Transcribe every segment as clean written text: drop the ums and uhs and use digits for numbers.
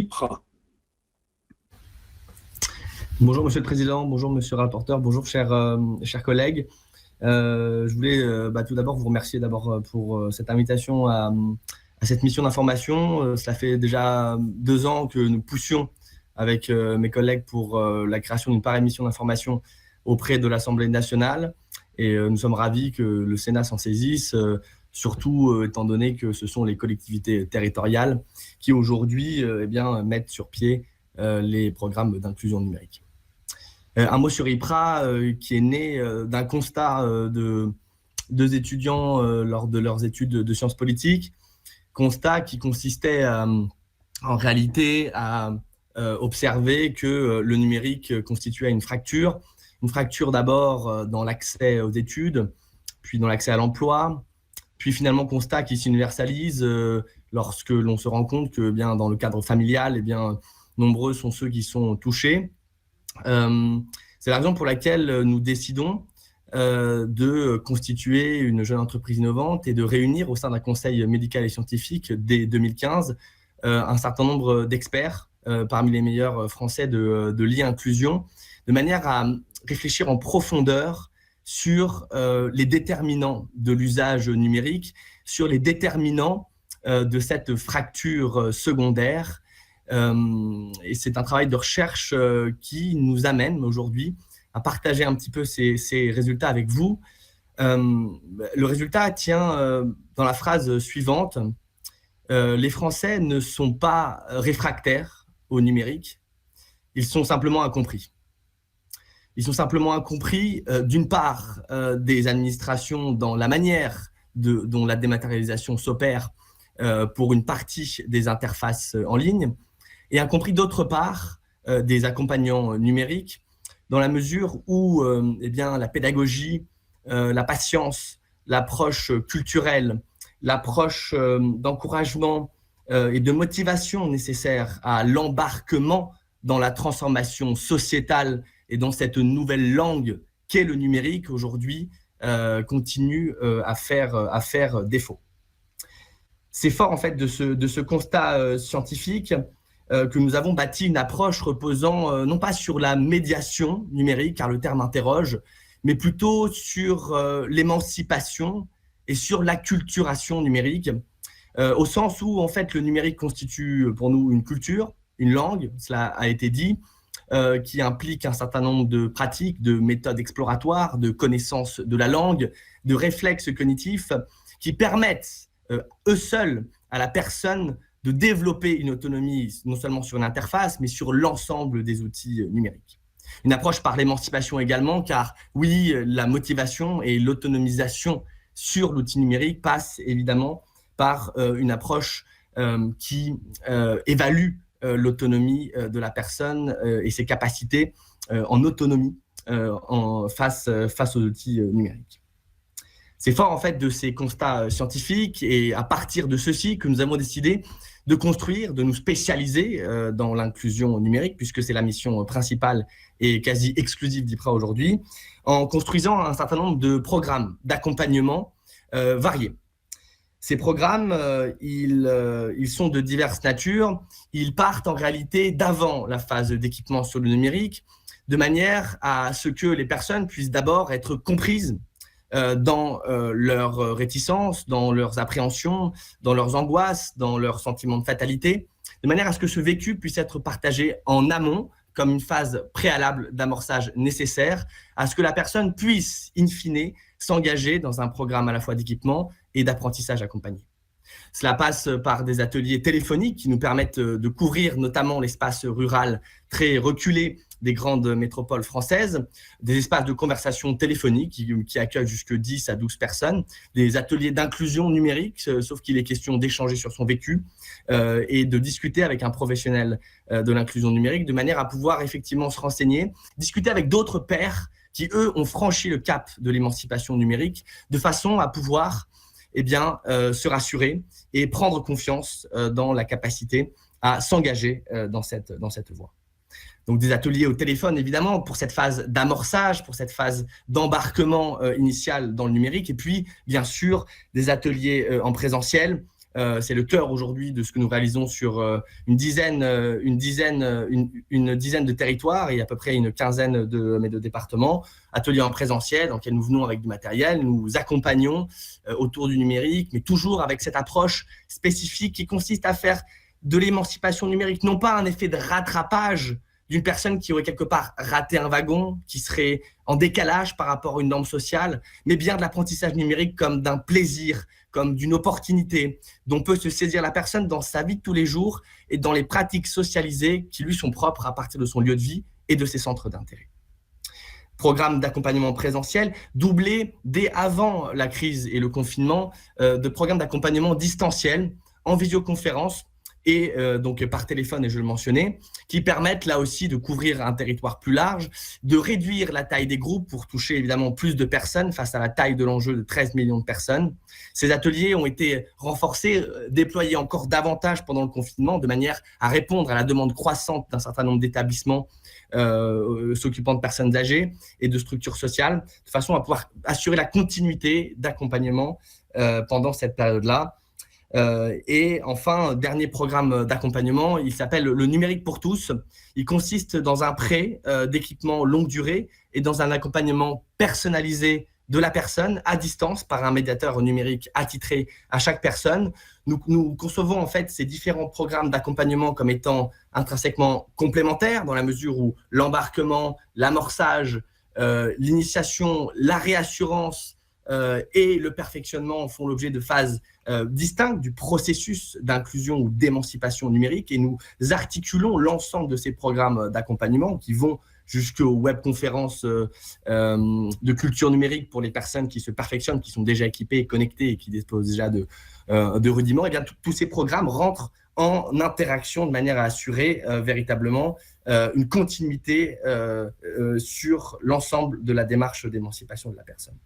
Ypres. Bonjour Monsieur le Président, bonjour Monsieur le rapporteur, bonjour chers collègues. Je voulais tout d'abord vous remercier pour cette invitation à cette mission d'information. Cela fait déjà 2 ans que nous poussions avec mes collègues pour la création d'une pareille mission d'information auprès de l'Assemblée nationale. Et nous sommes ravis que le Sénat s'en saisisse, surtout étant donné que ce sont les collectivités territoriales qui aujourd'hui mettent sur pied les programmes d'inclusion numérique. Un mot sur IPRA qui est né d'un constat de 2 étudiants lors de leurs études de sciences politiques, constat qui consistait en réalité à observer que le numérique constituait une fracture d'abord dans l'accès aux études, puis dans l'accès à l'emploi, puis finalement constat qui s'universalise lorsque l'on se rend compte que dans le cadre familial, nombreux sont ceux qui sont touchés. C'est la raison pour laquelle nous décidons de constituer une jeune entreprise innovante et de réunir au sein d'un conseil médical et scientifique dès 2015 un certain nombre d'experts parmi les meilleurs français de l'e-inclusion, de manière à réfléchir en profondeur sur les déterminants de l'usage numérique, sur les déterminants de cette fracture secondaire. Et c'est un travail de recherche qui nous amène aujourd'hui à partager un petit peu ces résultats avec vous. Le résultat tient dans la phrase suivante. Les Français ne sont pas réfractaires au numérique, ils sont simplement incompris. Ils sont simplement incompris, d'une part, des administrations dans la manière dont la dématérialisation s'opère pour une partie des interfaces en ligne, et incompris d'autre part des accompagnants numériques, dans la mesure où la pédagogie, la patience, l'approche culturelle, l'approche d'encouragement et de motivation nécessaire à l'embarquement dans la transformation sociétale et dans cette nouvelle langue qu'est le numérique aujourd'hui continue à faire défaut. C'est fort en fait de ce constat scientifique que nous avons bâti une approche reposant non pas sur la médiation numérique, car le terme interroge, mais plutôt sur l'émancipation et sur l'acculturation numérique, au sens où en fait le numérique constitue pour nous une culture, une langue, cela a été dit, qui implique un certain nombre de pratiques, de méthodes exploratoires, de connaissances de la langue, de réflexes cognitifs qui permettent eux seuls à la personne de développer une autonomie non seulement sur une interface, mais sur l'ensemble des outils numériques. Une approche par l'émancipation également, car oui, la motivation et l'autonomisation sur l'outil numérique passent évidemment par une approche qui évalue l'autonomie de la personne et ses capacités en autonomie face aux outils numériques. C'est fort en fait de ces constats scientifiques et à partir de ceci que nous avons décidé de construire, de nous spécialiser dans l'inclusion numérique, puisque c'est la mission principale et quasi exclusive d'IPRA aujourd'hui, en construisant un certain nombre de programmes d'accompagnement variés. Ces programmes, ils sont de diverses natures. Ils partent en réalité d'avant la phase d'équipement sur le numérique, de manière à ce que les personnes puissent d'abord être comprises dans leurs réticences, dans leurs appréhensions, dans leurs angoisses, dans leurs sentiments de fatalité, de manière à ce que ce vécu puisse être partagé en amont comme une phase préalable d'amorçage nécessaire à ce que la personne puisse, in fine, s'engager dans un programme à la fois d'équipement et d'apprentissage accompagné. Cela passe par des ateliers téléphoniques qui nous permettent de couvrir notamment l'espace rural très reculé des grandes métropoles françaises, des espaces de conversation téléphonique qui accueillent jusque 10 à 12 personnes, des ateliers d'inclusion numérique, sauf qu'il est question d'échanger sur son vécu et de discuter avec un professionnel de l'inclusion numérique de manière à pouvoir effectivement se renseigner, discuter avec d'autres pairs qui, eux, ont franchi le cap de l'émancipation numérique de façon à pouvoir se rassurer et prendre confiance dans la capacité à s'engager dans cette voie. Donc des ateliers au téléphone, évidemment, pour cette phase d'amorçage, pour cette phase d'embarquement initial dans le numérique, et puis, bien sûr, des ateliers en présentiel C'est le cœur aujourd'hui de ce que nous réalisons sur une dizaine de territoires et à peu près une quinzaine de départements. Ateliers en présentiel dans lesquels nous venons avec du matériel, nous accompagnons autour du numérique, mais toujours avec cette approche spécifique qui consiste à faire de l'émancipation numérique, non pas un effet de rattrapage d'une personne qui aurait quelque part raté un wagon, qui serait en décalage par rapport à une norme sociale, mais bien de l'apprentissage numérique comme d'un plaisir, comme d'une opportunité dont peut se saisir la personne dans sa vie de tous les jours et dans les pratiques socialisées qui lui sont propres à partir de son lieu de vie et de ses centres d'intérêt. Programme d'accompagnement présentiel, doublé dès avant la crise et le confinement de programmes d'accompagnement distanciel en visioconférence et donc par téléphone, et je le mentionnais, qui permettent là aussi de couvrir un territoire plus large, de réduire la taille des groupes pour toucher évidemment plus de personnes face à la taille de l'enjeu de 13 millions de personnes. Ces ateliers ont été renforcés, déployés encore davantage pendant le confinement, de manière à répondre à la demande croissante d'un certain nombre d'établissements s'occupant de personnes âgées et de structures sociales, de façon à pouvoir assurer la continuité d'accompagnement pendant cette période-là. Et enfin, dernier programme d'accompagnement, il s'appelle le numérique pour tous. Il consiste dans un prêt d'équipement longue durée et dans un accompagnement personnalisé de la personne à distance par un médiateur numérique attitré à chaque personne. Nous concevons en fait ces différents programmes d'accompagnement comme étant intrinsèquement complémentaires dans la mesure où l'embarquement, l'amorçage, l'initiation, la réassurance et le perfectionnement font l'objet de phases distinctes du processus d'inclusion ou d'émancipation numérique, et nous articulons l'ensemble de ces programmes d'accompagnement qui vont jusqu'aux webconférences de culture numérique pour les personnes qui se perfectionnent, qui sont déjà équipées, connectées et qui disposent déjà de rudiments. Et bien tous ces programmes rentrent en interaction de manière à assurer véritablement une continuité sur l'ensemble de la démarche d'émancipation de la personne.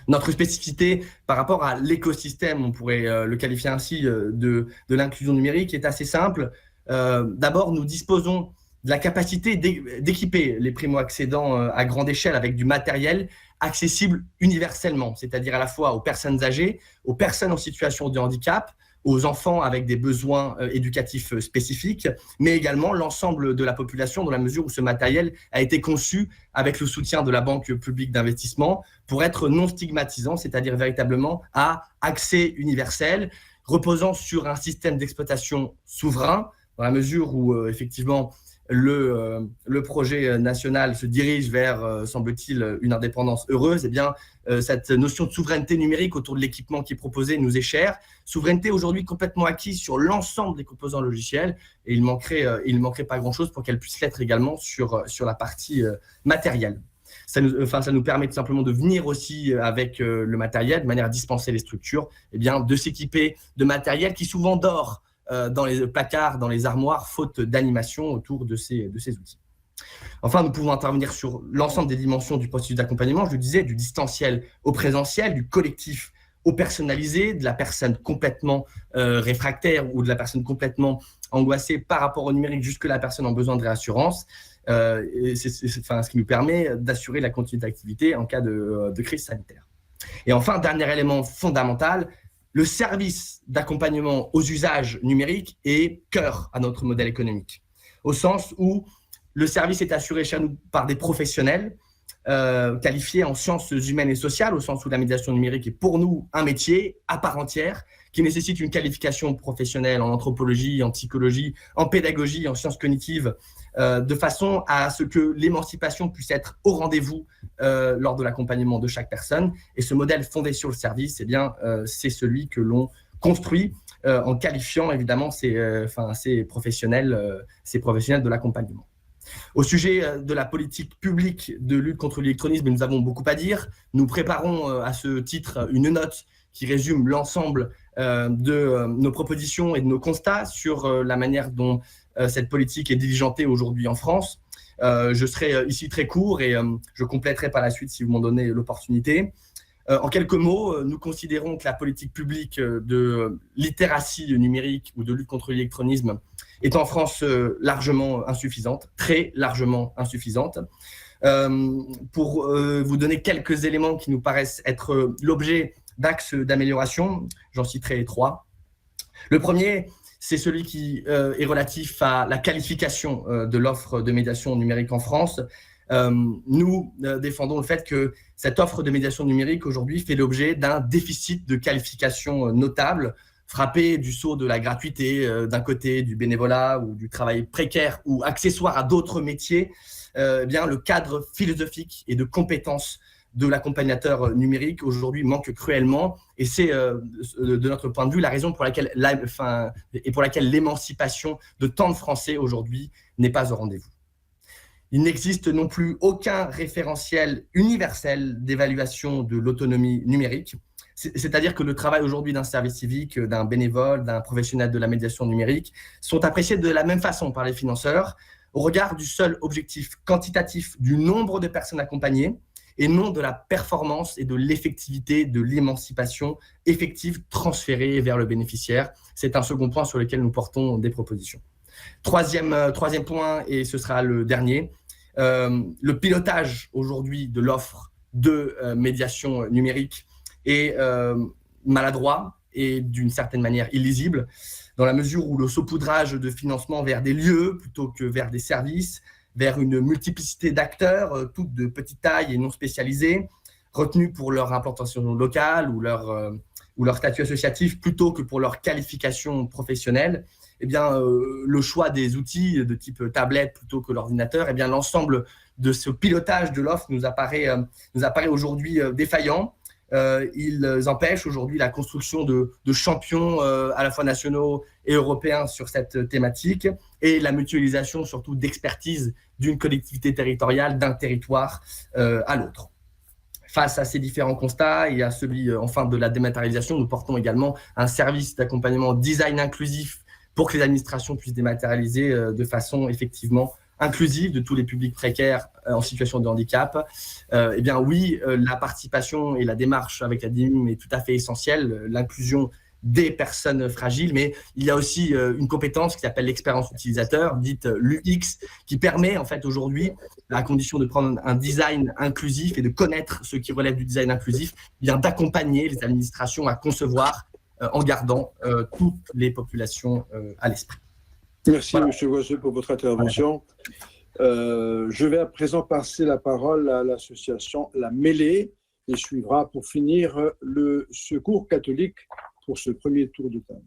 Notre spécificité par rapport à l'écosystème, on pourrait le qualifier ainsi, de l'inclusion numérique est assez simple. D'abord, nous disposons de la capacité d'équiper les primo-accédants à grande échelle avec du matériel accessible universellement, c'est-à-dire à la fois aux personnes âgées, aux personnes en situation de handicap, aux enfants avec des besoins éducatifs spécifiques, mais également l'ensemble de la population dans la mesure où ce matériel a été conçu avec le soutien de la Banque publique d'investissement pour être non stigmatisant, c'est-à-dire véritablement à accès universel, reposant sur un système d'exploitation souverain, dans la mesure où effectivement le projet national se dirige vers, semble-t-il, une indépendance heureuse. Eh bien, cette notion de souveraineté numérique autour de l'équipement qui est proposé nous est chère. Souveraineté aujourd'hui complètement acquise sur l'ensemble des composants logiciels, et il manquerait pas grand-chose pour qu'elle puisse l'être également sur la partie matérielle. Ça nous permet tout simplement de venir aussi avec le matériel, de manière à dispenser les structures, eh bien, de s'équiper de matériel qui souvent dort dans les placards, dans les armoires, faute d'animation autour de ces outils. Enfin, nous pouvons intervenir sur l'ensemble des dimensions du processus d'accompagnement, je le disais, du distanciel au présentiel, du collectif au personnalisé, de la personne complètement réfractaire ou de la personne complètement angoissée par rapport au numérique jusque la personne en besoin de réassurance. Et c'est ce qui nous permet d'assurer la continuité d'activité en cas de crise sanitaire. Et enfin, dernier élément fondamental, le service d'accompagnement aux usages numériques est cœur à notre modèle économique, au sens où le service est assuré chez nous par des professionnels qualifiés en sciences humaines et sociales, au sens où la médiation numérique est pour nous un métier à part entière qui nécessite une qualification professionnelle en anthropologie, en psychologie, en pédagogie, en sciences cognitives, de façon à ce que l'émancipation puisse être au rendez-vous lors de l'accompagnement de chaque personne. Et ce modèle fondé sur le service, eh bien, c'est celui que l'on construit en qualifiant évidemment ces professionnels de l'accompagnement. Au sujet de la politique publique de lutte contre l'électronisme, nous avons beaucoup à dire. Nous préparons à ce titre une note qui résume l'ensemble de nos propositions et de nos constats sur la manière dont cette politique est diligentée aujourd'hui en France. Je serai ici très court et je compléterai par la suite si vous m'en donnez l'opportunité. En quelques mots, nous considérons que la politique publique de littératie numérique ou de lutte contre l'électronisme est en France largement insuffisante, très largement insuffisante. Pour vous donner quelques éléments qui nous paraissent être l'objet d'axes d'amélioration, j'en citerai 3. Le premier, c'est celui qui est relatif à la qualification de l'offre de médiation numérique en France. Nous défendons le fait que cette offre de médiation numérique aujourd'hui fait l'objet d'un déficit de qualification notable, frappé du sceau de la gratuité d'un côté, du bénévolat ou du travail précaire ou accessoire à d'autres métiers. Eh bien, le cadre philosophique et de compétences de l'accompagnateur numérique aujourd'hui manque cruellement, et c'est de notre point de vue la raison pour laquelle l'émancipation de tant de Français aujourd'hui n'est pas au rendez-vous. Il n'existe non plus aucun référentiel universel d'évaluation de l'autonomie numérique, c'est-à-dire que le travail aujourd'hui d'un service civique, d'un bénévole, d'un professionnel de la médiation numérique sont appréciés de la même façon par les financeurs au regard du seul objectif quantitatif du nombre de personnes accompagnées et non de la performance et de l'effectivité de l'émancipation effective transférée vers le bénéficiaire. C'est un second point sur lequel nous portons des propositions. Troisième point, et ce sera le dernier, le pilotage aujourd'hui de l'offre de médiation numérique est maladroit et d'une certaine manière illisible, dans la mesure où le saupoudrage de financement vers des lieux plutôt que vers des services, vers une multiplicité d'acteurs, toutes de petite taille et non spécialisés, retenus pour leur implantation locale ou leur statut associatif plutôt que pour leur qualification professionnelle, eh bien, le choix des outils de type tablette plutôt que l'ordinateur, eh bien, l'ensemble de ce pilotage de l'offre nous apparaît aujourd'hui défaillant. Ils empêchent aujourd'hui la construction de champions à la fois nationaux et européens sur cette thématique et la mutualisation surtout d'expertise d'une collectivité territoriale, d'un territoire à l'autre. Face à ces différents constats et à celui enfin de la dématérialisation, nous portons également un service d'accompagnement design inclusif pour que les administrations puissent dématérialiser de façon effectivement inclusive de tous les publics précaires en situation de handicap. Eh bien oui, la participation et la démarche avec la DIMM est tout à fait essentielle, l'inclusion des personnes fragiles, mais il y a aussi une compétence qui s'appelle l'expérience utilisateur, dite l'UX, qui permet en fait aujourd'hui, à condition de prendre un design inclusif et de connaître ce qui relève du design inclusif, bien d'accompagner les administrations à concevoir en gardant toutes les populations à l'esprit. Merci, voilà. M. Loiseux, pour votre intervention. Je vais à présent passer la parole à l'association La Mêlée et suivra pour finir le Secours catholique pour ce premier tour de table.